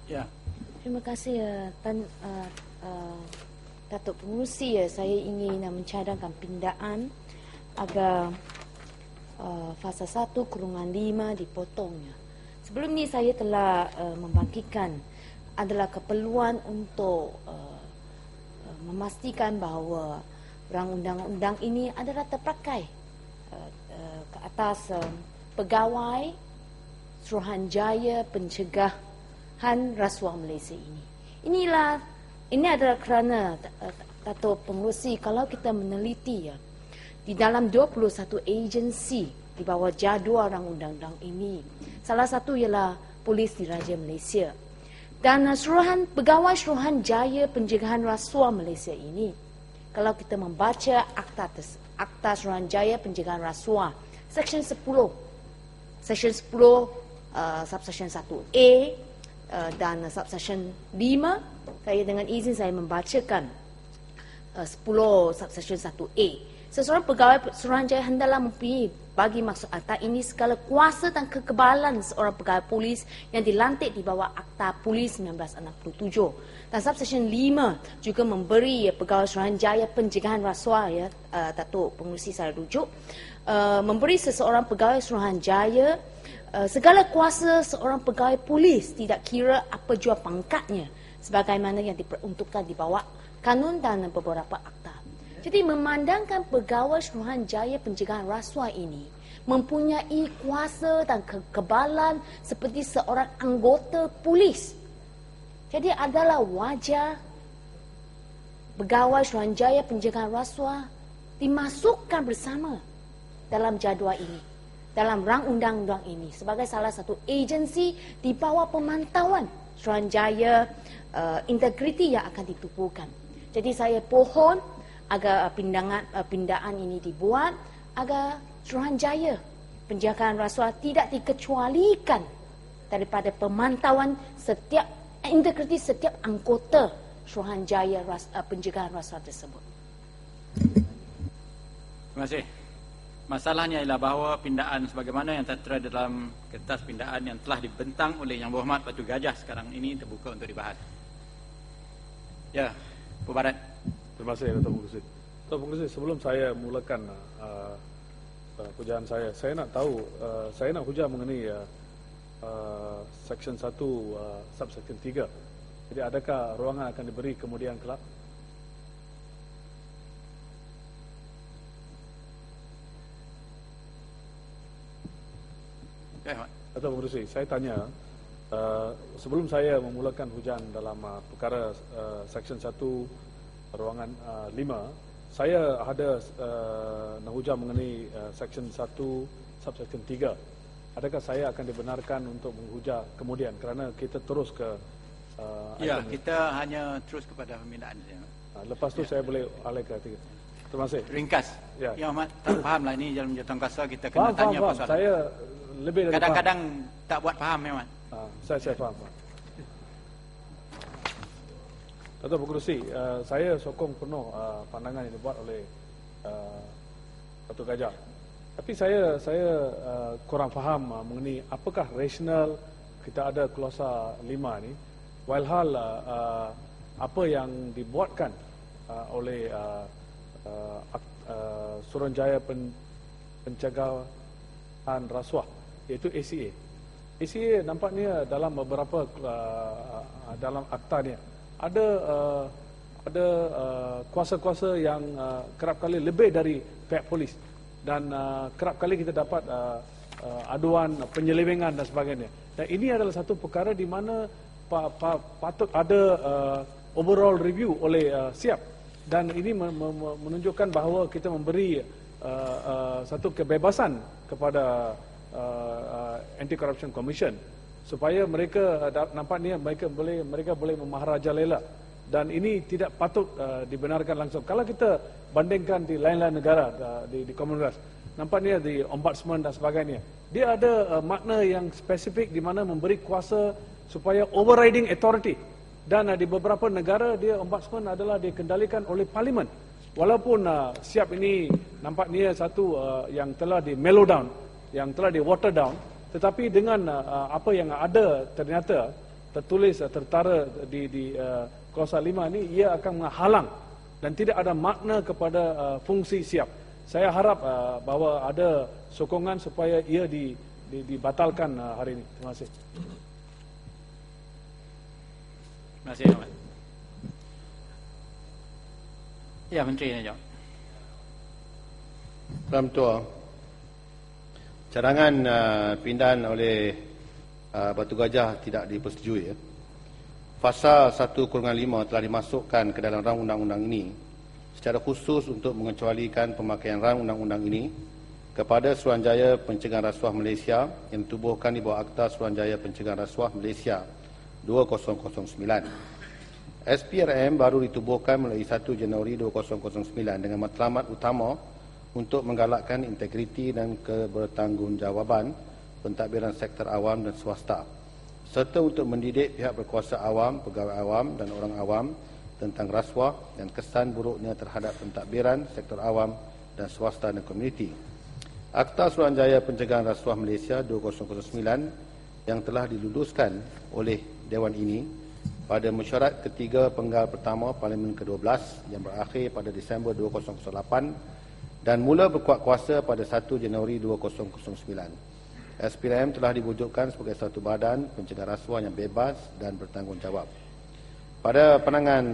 Ya. Terima kasih Datuk Pengerusi. Saya ingin mencadangkan pindaan agar fasa 1/5 dipotongnya. Sebelum ni saya telah membangkitkan adalah keperluan untuk memastikan bahawa rang undang-undang ini adalah terpakai ke atas pegawai Suruhanjaya Pencegahan Rasuah Malaysia ini. Ini adalah kerana Datuk Pengerusi, kalau kita meneliti di dalam 21 agensi di bawah jadual rang undang-undang ini, salah satu ialah Polis Diraja Malaysia. Dan pegawai Suruhanjaya Pencegahan Rasuah Malaysia ini, kalau kita membaca Akta Suruhanjaya Pencegahan Rasuah Seksyen 10 Subsection 1A dan Subsection 5, saya dengan izin saya membacakan 10 Subsection 1A. Seseorang pegawai Suruhanjaya hendaklah mempunyai bagi maksud akta ini segala kuasa dan kekebalan seorang pegawai polis yang dilantik di bawah Akta Polis 1967. Dan Subsection 5 juga memberi pegawai Suruhanjaya Pencegahan Rasuah, Datuk Pengerusi saya rujuk, memberi seseorang pegawai Suruhanjaya segala kuasa seorang pegawai polis tidak kira apa jua pangkatnya sebagaimana yang diperuntukkan di bawah kanun dan beberapa akta. Jadi memandangkan pegawai Suruhanjaya Pencegahan Rasuah ini mempunyai kuasa dan kekebalan seperti seorang anggota polis. Jadi adalah wajar pegawai Suruhanjaya Pencegahan Rasuah dimasukkan bersama dalam jadual ini, dalam rang undang-undang ini sebagai salah satu agensi di bawah pemantauan Suruhanjaya integriti yang akan ditubuhkan. Jadi saya pohon agar pindaan ini dibuat agar Suruhanjaya Pencegahan Rasuah tidak dikecualikan daripada pemantauan setiap integriti setiap anggota Suruhanjaya Pencegahan Rasuah tersebut. Terima kasih. Masalahnya ialah bahawa pindaan sebagaimana yang tertera dalam kertas pindaan yang telah dibentang oleh Yang Berhormat Batu Gajah sekarang ini terbuka untuk dibahas. Ya, Pak Barat. Terima kasih, Datuk Pengerusi. Datuk Pengerusi, sebelum saya mulakan hujaan saya nak tahu, saya nak hujah mengenai Seksyen 1 Subsection 3. Jadi adakah ruangan akan diberi kemudian kelak? Datuk Pengerusi, saya tanya, sebelum saya memulakan hujaan dalam perkara Seksyen 1 ruangan 5, saya ada nak hujah mengenai Seksyen 1 Subsection 3. Adakah saya akan dibenarkan untuk menghujah kemudian kerana kita terus ke ya, kita hanya terus kepada pembinaan. Lepas tu saya boleh alih ke 3. Terima kasih. Ringkas. Ya. Yang Ahmad tak fahamlah ini dalam jawatankuasa kita kena tanya faham. pasal. Saya lebih dari kadang-kadang tak buat faham memang. Saya faham. Datuk Pengerusi, saya sokong penuh pandangan yang dibuat oleh Datuk Gajah. Tapi saya kurang faham mengenai apakah rasional kita ada klausa 5 ni, walhal apa yang dibuatkan oleh Suruhanjaya Pencegahan Rasuah, iaitu ACA. ACA nampaknya dalam beberapa dalam aktanya ada kuasa-kuasa yang kerap kali lebih dari pihak polis, dan kerap kali kita dapat aduan penyelewengan dan sebagainya. Dan ini adalah satu perkara di mana patut ada overall review oleh SIAP, dan ini menunjukkan bahawa kita memberi satu kebebasan kepada Anti-Corruption Commission supaya mereka nampaknya mereka boleh memaharajalela, dan ini tidak patut dibenarkan langsung. Kalau kita bandingkan di lain-lain negara di Commonwealth, nampaknya di Ombudsman dan sebagainya, dia ada makna yang spesifik di mana memberi kuasa supaya overriding authority, dan di beberapa negara dia Ombudsman adalah dikendalikan oleh Parlimen. Walaupun SIAP ini nampaknya satu yang telah di mellow down, yang telah di water down, tetapi dengan apa yang ada ternyata tertulis tertara di Klausul 5 ini, ia akan menghalang dan tidak ada makna kepada fungsi siap. Saya harap bahawa ada sokongan supaya ia dibatalkan hari ini. Terima kasih. Terima kasih, Ahmad. Ya, Menteri nak jawab. Tuan Ketua, cadangan pindahan oleh Batu Gajah tidak dipersetujui. Fasal 1/5 telah dimasukkan ke dalam rang undang-undang ini secara khusus untuk mengecualikan pemakaian rang undang-undang ini kepada Suruhanjaya Pencegahan Rasuah Malaysia yang ditubuhkan di bawah Akta Suruhanjaya Pencegahan Rasuah Malaysia 2009. SPRM baru ditubuhkan mulai 1 Januari 2009 dengan matlamat utama untuk menggalakkan integriti dan kebertanggungjawabkan pentadbiran sektor awam dan swasta, serta untuk mendidik pihak berkuasa awam, pegawai awam dan orang awam tentang rasuah dan kesan buruknya terhadap pentadbiran sektor awam dan swasta dan komuniti. Akta Suruhanjaya Pencegahan Rasuah Malaysia 2009 yang telah diluluskan oleh Dewan ini pada mesyuarat ketiga penggal pertama Parlimen ke-12 yang berakhir pada Disember 2008 dan mula berkuat kuasa pada 1 Januari 2009. SPRM telah diwujudkan sebagai satu badan pencegah rasuah yang bebas dan bertanggungjawab. Pada pandangan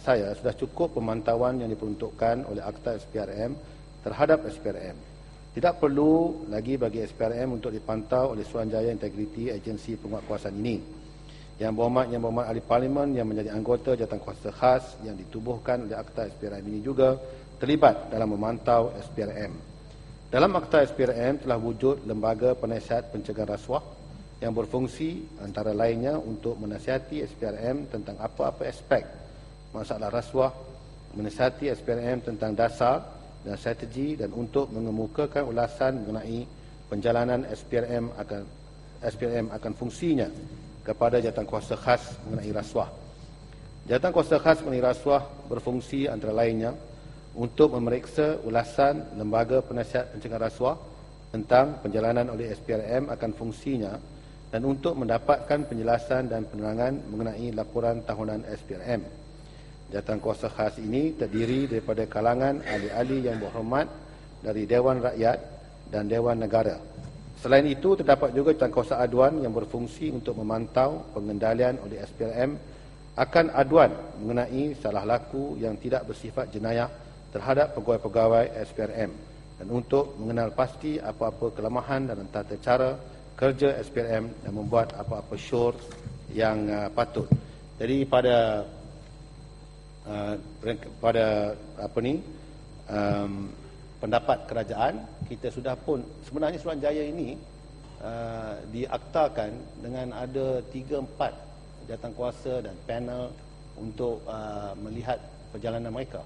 saya, sudah cukup pemantauan yang diperuntukkan oleh Akta SPRM terhadap SPRM. Tidak perlu lagi bagi SPRM untuk dipantau oleh Suruhanjaya Integriti Agensi Penguatkuasaan ini. Yang berhormat Ahli Parlimen yang menjadi anggota jawatankuasa khas yang ditubuhkan oleh Akta SPRM ini juga terlibat dalam memantau SPRM. Dalam Akta SPRM telah wujud Lembaga Penasihat Pencegahan Rasuah yang berfungsi antara lainnya untuk menasihati SPRM tentang apa-apa aspek masalah rasuah, menasihati SPRM tentang dasar dan strategi dan untuk mengemukakan ulasan mengenai penjalanan SPRM akan fungsinya kepada jawatankuasa khas mengenai rasuah. Jawatankuasa khas mengenai rasuah berfungsi antara lainnya untuk memeriksa ulasan Lembaga Penasihat Pencegahan Rasuah tentang penjalanan oleh SPRM akan fungsinya dan untuk mendapatkan penjelasan dan penerangan mengenai laporan tahunan SPRM. Jawatankuasa khas ini terdiri daripada kalangan ahli-ahli yang berhormat dari Dewan Rakyat dan Dewan Negara. Selain itu, terdapat juga jawatankuasa aduan yang berfungsi untuk memantau pengendalian oleh SPRM akan aduan mengenai salah laku yang tidak bersifat jenayah terhadap pegawai-pegawai SPRM dan untuk mengenal pasti apa-apa kelemahan dalam tata cara kerja SPRM dan membuat apa-apa syur yang patut. Jadi pada pendapat kerajaan, kita sudah pun sebenarnya Suruhanjaya ini diaktakan dengan ada 3-4 jawatankuasa dan panel untuk melihat perjalanan mereka.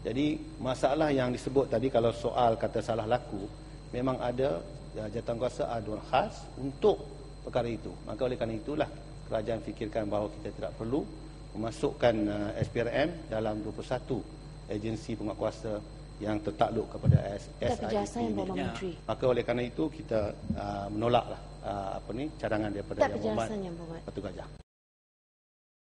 Jadi masalah yang disebut tadi, kalau soal kata salah laku, memang ada jawatankuasa aduan khas untuk perkara itu. Maka oleh kerana itulah kerajaan fikirkan bahawa kita tidak perlu memasukkan SPRM dalam 21 agensi penguatkuasa yang tertakluk kepada SIP ini. Maka oleh kerana itu kita menolaklah cadangan daripada Yang Berhormat Batu Gajah.